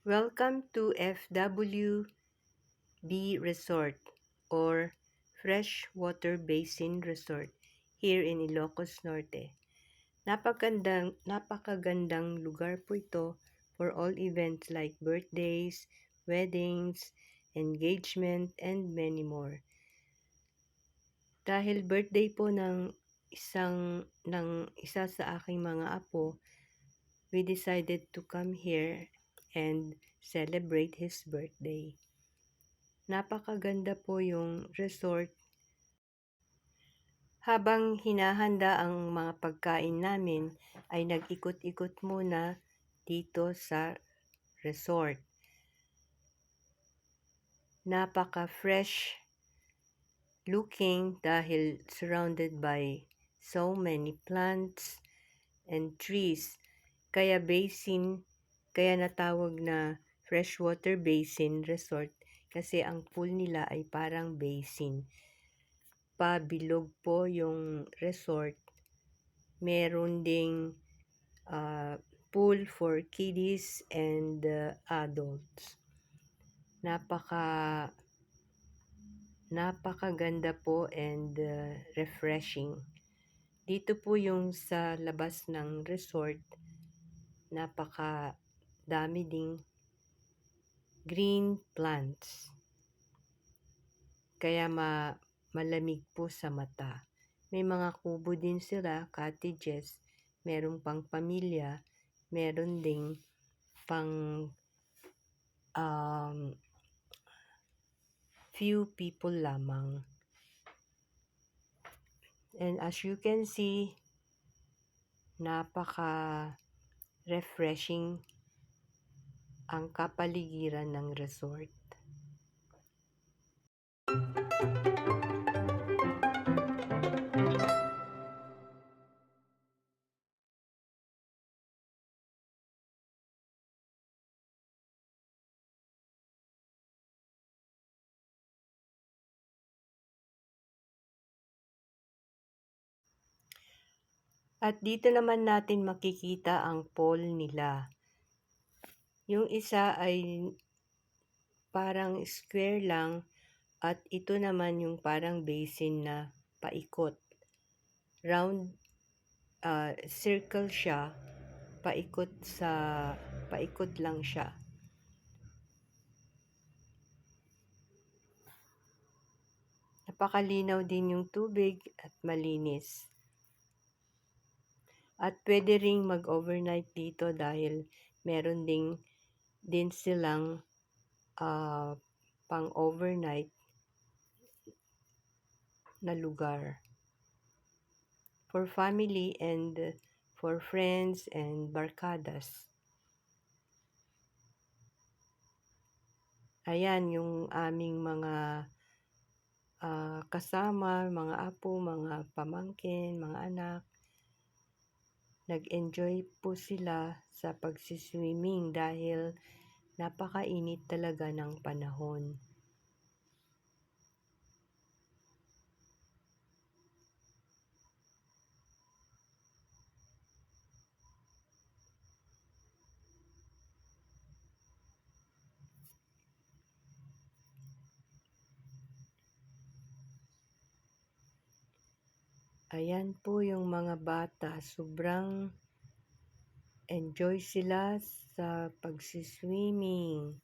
Welcome to FWB Resort or Freshwater Basin Resort here in Ilocos Norte. Napakagandang lugar po ito for all events like birthdays, weddings, engagement, and many more. Dahil birthday po ng isa sa aking mga apo, we decided to come here and celebrate his birthday. Napakaganda po yung resort. Habang hinahanda ang mga pagkain namin, ay nag-ikot-ikot muna dito sa resort. Napaka-fresh looking dahil surrounded by so many plants and trees. Kaya natawag na Freshwater Basin Resort kasi ang pool nila ay parang basin. Pabilog po yung resort. Meron ding pool for kiddies and adults. Napakaganda po and refreshing. Dito po yung sa labas ng resort, napakadami ding green plants. Kaya malamig po sa mata. May mga kubo din sila, cottages, merong pang pamilya, meron ding pang few people lamang. And as you can see, napaka-refreshing ang kapaligiran ng resort. At dito naman natin makikita ang pool nila. Yung isa ay parang square lang at ito naman yung parang basin na paikot. Round, circle siya, paikot lang siya. Napakalinaw din yung tubig at malinis. At pwede ring mag-overnight dito dahil meron din silang pang-overnight na lugar. For family and for friends and barkadas. Ayan yung aming mga kasama, mga apo, mga pamangkin, mga anak. Nag-enjoy po sila sa pagsiswimming dahil napakainit talaga ng panahon. Ayan po yung mga bata, sobrang enjoy sila sa pagsiswimming.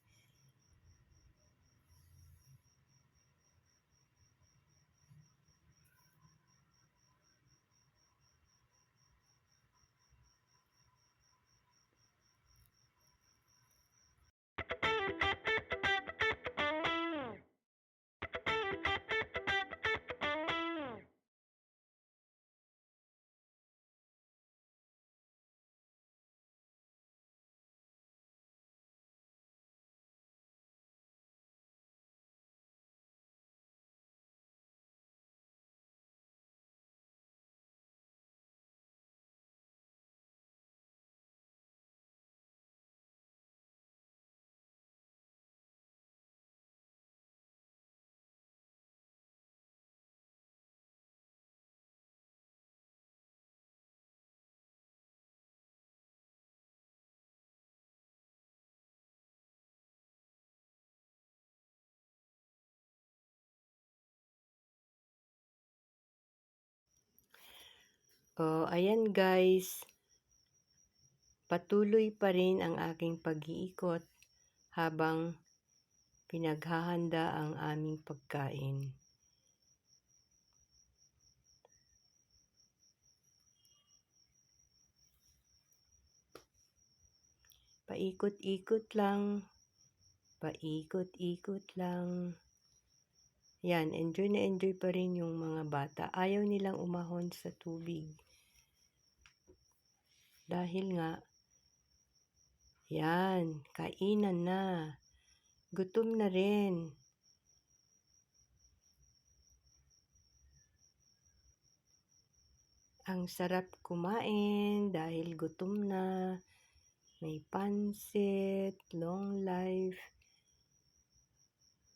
Oh, ayan guys. Patuloy pa rin ang aking pag-iikot habang pinaghahanda ang aming pagkain. Paikot-ikot lang, paikot-ikot lang. Yan, enjoy na enjoy pa rin yung mga bata. Ayaw nilang umahon sa tubig. Dahil nga, yan, kainan na. Gutom na rin. Ang sarap kumain dahil gutom na. May pansit, long life,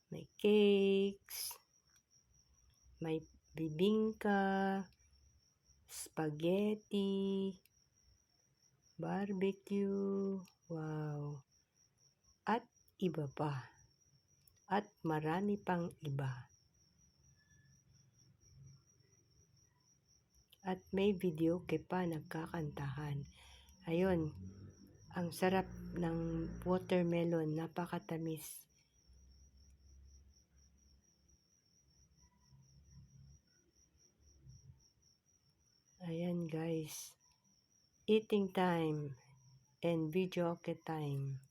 may cakes, may bibingka, spaghetti, barbecue, wow. At iba pa. At marami pang iba. At may videoke pa nagkakantahan. Ayun, ang sarap ng watermelon, napakatamis. Ayan guys, eating time and videoke time.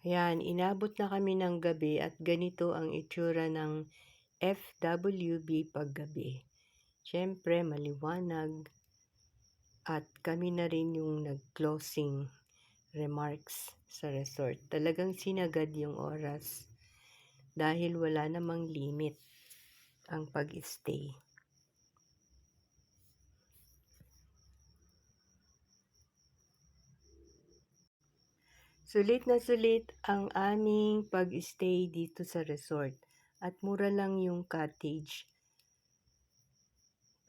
Ayan, inabot na kami ng gabi at ganito ang itsura ng FWB paggabi. Siyempre, maliwanag at kami na rin yung nag-closing remarks sa resort. Talagang sinagad yung oras dahil wala namang limit ang pag-stay. Sulit na sulit ang aming pag-stay dito sa resort at mura lang yung cottage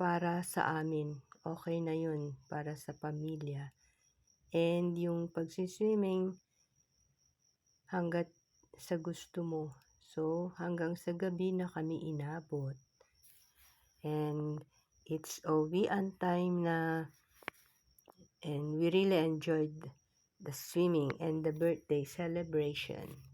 para sa amin. Okay na yun para sa pamilya. And yung pagsiswimming hanggat sa gusto mo. So, hanggang sa gabi na kami inabot. And it's uwian time na. And we really enjoyed the swimming and the birthday celebration.